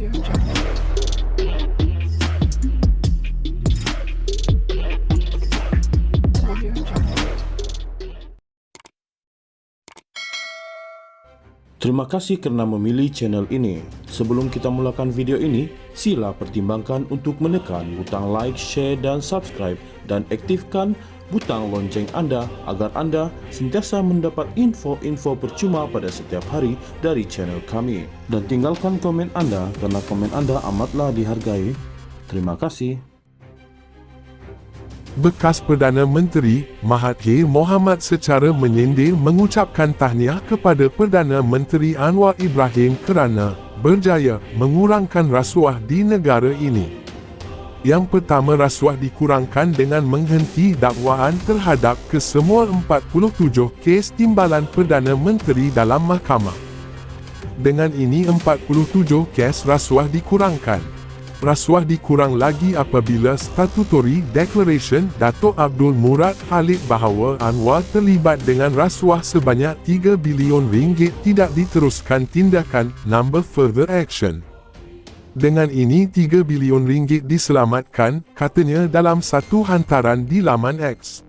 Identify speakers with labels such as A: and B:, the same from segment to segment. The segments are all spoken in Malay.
A: Terima kasih kerana memilih channel ini. Sebelum kita mulakan video ini, sila pertimbangkan untuk menekan butang like, share dan subscribe dan aktifkan butang lonceng anda agar anda sentiasa mendapat info-info percuma pada setiap hari dari channel kami. Dan tinggalkan komen anda kerana komen anda amatlah dihargai. Terima kasih.
B: Bekas Perdana Menteri Mahathir Mohamad secara menyindir mengucapkan tahniah kepada Perdana Menteri Anwar Ibrahim kerana berjaya mengurangkan rasuah di negara ini. Yang pertama, rasuah dikurangkan dengan menghenti dakwaan terhadap kesemua 47 kes timbalan Perdana Menteri dalam mahkamah. Dengan ini 47 kes rasuah dikurangkan. Rasuah dikurang lagi apabila Statutory Declaration Datuk Abdul Murad Khalid bahawa Anwar terlibat dengan rasuah sebanyak 3 bilion ringgit tidak diteruskan tindakan number further action. Dengan ini 3 bilion ringgit diselamatkan, katanya dalam satu hantaran di laman X.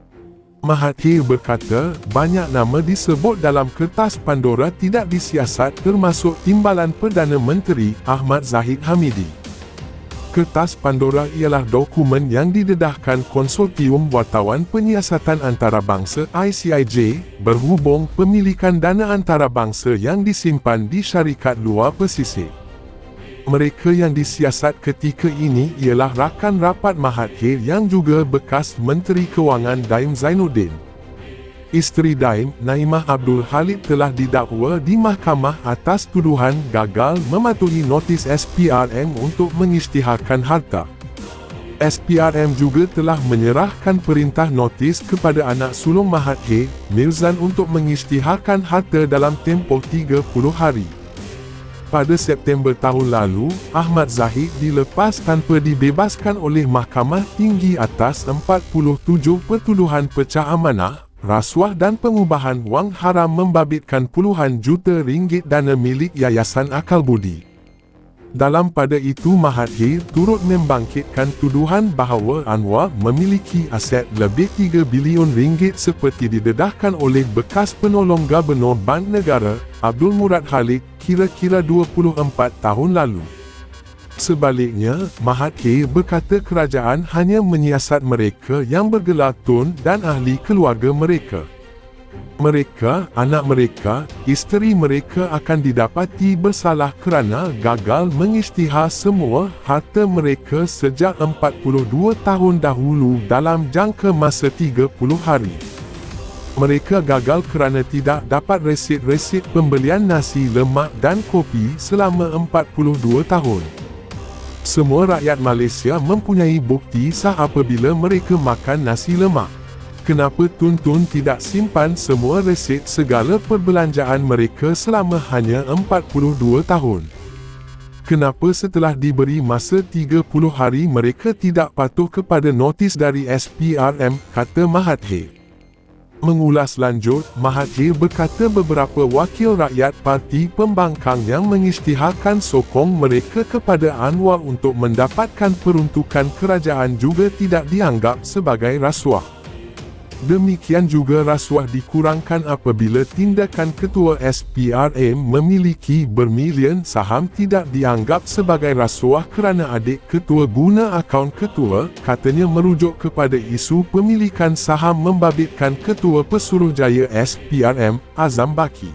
B: Mahathir berkata, banyak nama disebut dalam kertas Pandora tidak disiasat termasuk timbalan Perdana Menteri Ahmad Zahid Hamidi. Kertas Pandora ialah dokumen yang didedahkan Konsortium Wartawan Penyiasatan Antarabangsa ICIJ berhubung pemilikan dana antarabangsa yang disimpan di syarikat luar pesisir. Mereka yang disiasat ketika ini ialah rakan rapat Mahathir yang juga bekas Menteri Kewangan Daim Zainuddin. Isteri Daim, Naimah Abdul Khalid telah didakwa di mahkamah atas tuduhan gagal mematuhi notis SPRM untuk mengisytiharkan harta. SPRM juga telah menyerahkan perintah notis kepada anak sulung Mahathir, Mirzan untuk mengisytiharkan harta dalam tempoh 30 hari. Pada September tahun lalu, Ahmad Zahid dilepas tanpa dibebaskan oleh Mahkamah Tinggi atas 47 pertuduhan pecah amanah, rasuah dan pengubahan wang haram membabitkan puluhan juta ringgit dana milik Yayasan Akal Budi. Dalam pada itu Mahathir turut membangkitkan tuduhan bahawa Anwar memiliki aset lebih 3 bilion ringgit seperti didedahkan oleh bekas penolong Gubernur Bank Negara, Abdul Murad Khalid, kira-kira 24 tahun lalu. Sebaliknya, Mahathir berkata kerajaan hanya menyiasat mereka yang bergelar Tun dan ahli keluarga mereka. Mereka, anak mereka, isteri mereka akan didapati bersalah kerana gagal mengisytihar semua harta mereka sejak 42 tahun dahulu dalam jangka masa 30 hari. Mereka gagal kerana tidak dapat resit-resit pembelian nasi lemak dan kopi selama 42 tahun. Semua rakyat Malaysia mempunyai bukti sah apabila mereka makan nasi lemak. Kenapa Tun-Tun tidak simpan semua resit segala perbelanjaan mereka selama hanya 42 tahun? Kenapa setelah diberi masa 30 hari mereka tidak patuh kepada notis dari SPRM, kata Mahathir. Mengulas lanjut, Mahathir berkata beberapa wakil rakyat parti pembangkang yang mengisytiharkan sokong mereka kepada Anwar untuk mendapatkan peruntukan kerajaan juga tidak dianggap sebagai rasuah. Demikian juga rasuah dikurangkan apabila tindakan ketua SPRM memiliki bermilion saham tidak dianggap sebagai rasuah kerana adik ketua guna akaun ketua, katanya merujuk kepada isu pemilikan saham membabitkan ketua Pesuruhjaya SPRM, Azam Baki.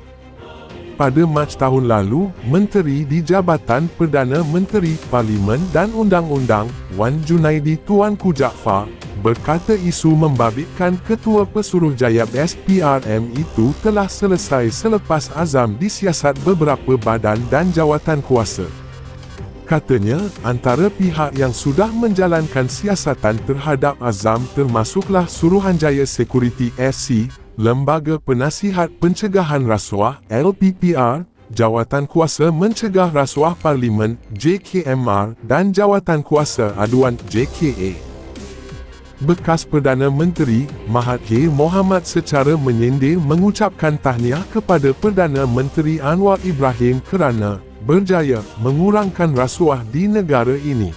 B: Pada Mac tahun lalu, Menteri di Jabatan Perdana Menteri Parlimen dan Undang-Undang, Wan Junaidi Tuanku Jaafar, berkata isu membabitkan ketua Pesuruhjaya SPRM itu telah selesai selepas Azam disiasat beberapa badan dan jawatan kuasa. Katanya, antara pihak yang sudah menjalankan siasatan terhadap Azam termasuklah Suruhanjaya Security SC, Lembaga Penasihat Pencegahan Rasuah LPPR, Jawatan Kuasa Mencegah Rasuah Parlimen JKMR dan Jawatan Kuasa Aduan JKA. Bekas Perdana Menteri Mahathir Mohamad secara menyindir mengucapkan tahniah kepada Perdana Menteri Anwar Ibrahim kerana berjaya mengurangkan rasuah di negara ini.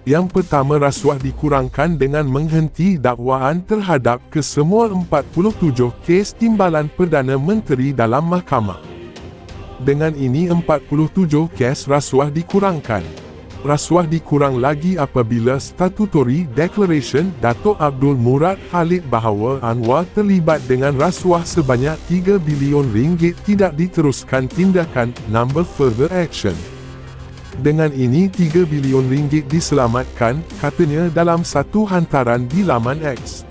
B: Yang pertama, rasuah dikurangkan dengan menghenti dakwaan terhadap kesemua 47 kes timbalan Perdana Menteri dalam mahkamah. Dengan ini 47 kes rasuah dikurangkan. Rasuah dikurang lagi apabila Statutory Declaration Datuk Abdul Murad Khalid bahawa Anwar terlibat dengan rasuah sebanyak 3 bilion ringgit tidak diteruskan tindakan number further action. Dengan ini 3 bilion ringgit diselamatkan, katanya dalam satu hantaran di laman X.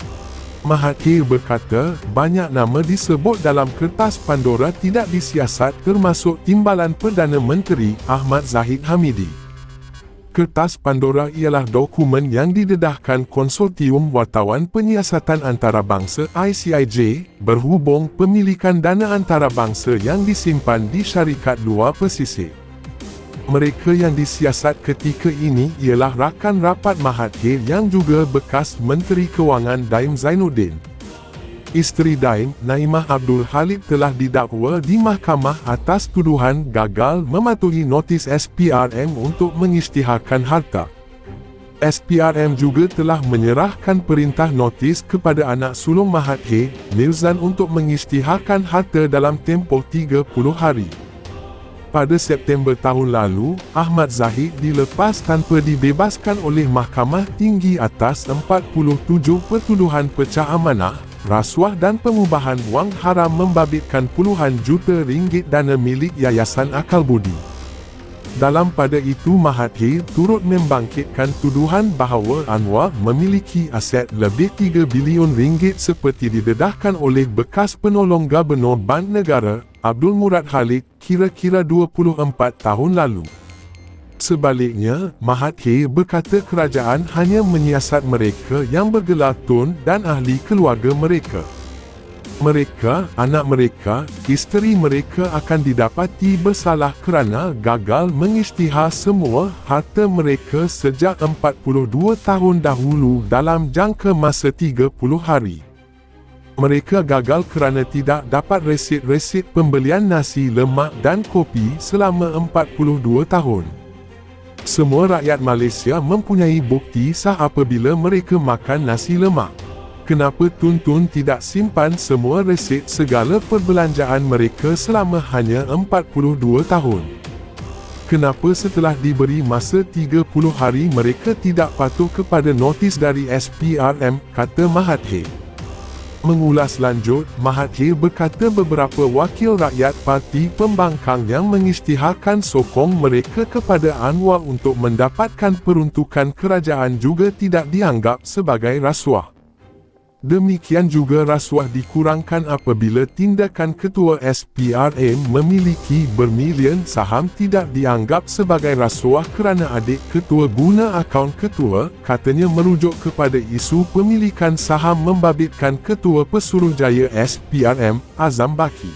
B: Mahathir berkata, banyak nama disebut dalam kertas Pandora tidak disiasat termasuk Timbalan Perdana Menteri Ahmad Zahid Hamidi. Kertas Pandora ialah dokumen yang didedahkan Konsortium Wartawan Penyiasatan Antarabangsa ICIJ berhubung pemilikan dana antarabangsa yang disimpan di syarikat luar pesisir. Mereka yang disiasat ketika ini ialah rakan rapat Mahathir yang juga bekas Menteri Kewangan Daim Zainuddin. Isteri Daim, Naimah Abdul Khalid telah didakwa di mahkamah atas tuduhan gagal mematuhi notis SPRM untuk mengisytiharkan harta. SPRM juga telah menyerahkan perintah notis kepada anak sulung Mahathir, Mirzan untuk mengisytiharkan harta dalam tempoh 30 hari. Pada September tahun lalu, Ahmad Zahid dilepas tanpa dibebaskan oleh Mahkamah Tinggi atas 47 pertuduhan pecah amanah, rasuah dan pengubahan wang haram membabitkan puluhan juta ringgit dana milik Yayasan Akal Budi. Dalam pada itu Mahathir turut membangkitkan tuduhan bahawa Anwar memiliki aset lebih 3 bilion ringgit seperti didedahkan oleh bekas penolong Gubernur Bank Negara, Abdul Murad Khalid, kira-kira 24 tahun lalu. Sebaliknya, Mahathir berkata kerajaan hanya menyiasat mereka yang bergelar Tun dan ahli keluarga mereka. Mereka, anak mereka, isteri mereka akan didapati bersalah kerana gagal mengisytihar semua harta mereka sejak 42 tahun dahulu dalam jangka masa 30 hari. Mereka gagal kerana tidak dapat resit-resit pembelian nasi lemak dan kopi selama 42 tahun. Semua rakyat Malaysia mempunyai bukti sah apabila mereka makan nasi lemak. Kenapa Tun tidak simpan semua resit segala perbelanjaan mereka selama hanya 42 tahun? Kenapa setelah diberi masa 30 hari mereka tidak patuh kepada notis dari SPRM, kata Mahathir. Mengulas lanjut, Mahathir berkata beberapa wakil rakyat parti pembangkang yang mengisytiharkan sokong mereka kepada Anwar untuk mendapatkan peruntukan kerajaan juga tidak dianggap sebagai rasuah. Demikian juga rasuah dikurangkan apabila tindakan ketua SPRM memiliki bermilion saham tidak dianggap sebagai rasuah kerana adik ketua guna akaun ketua, katanya merujuk kepada isu pemilikan saham membabitkan ketua Pesuruhjaya SPRM, Azam Baki.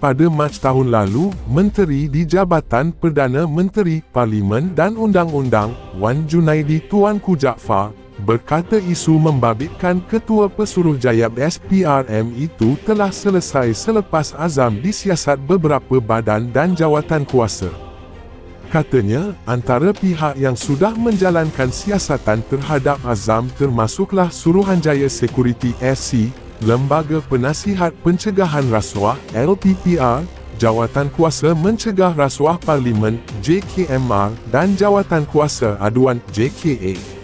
B: Pada Mac tahun lalu, Menteri di Jabatan Perdana Menteri Parlimen dan Undang-Undang, Wan Junaidi Tuanku Jaafar, berkata isu membabitkan ketua Pesuruhjaya SPRM itu telah selesai selepas Azam disiasat beberapa badan dan jawatan kuasa. Katanya, antara pihak yang sudah menjalankan siasatan terhadap Azam termasuklah Suruhanjaya Security SC, Lembaga Penasihat Pencegahan Rasuah LPPR, Jawatan Kuasa Mencegah Rasuah Parlimen JKMR dan Jawatan Kuasa Aduan JKA.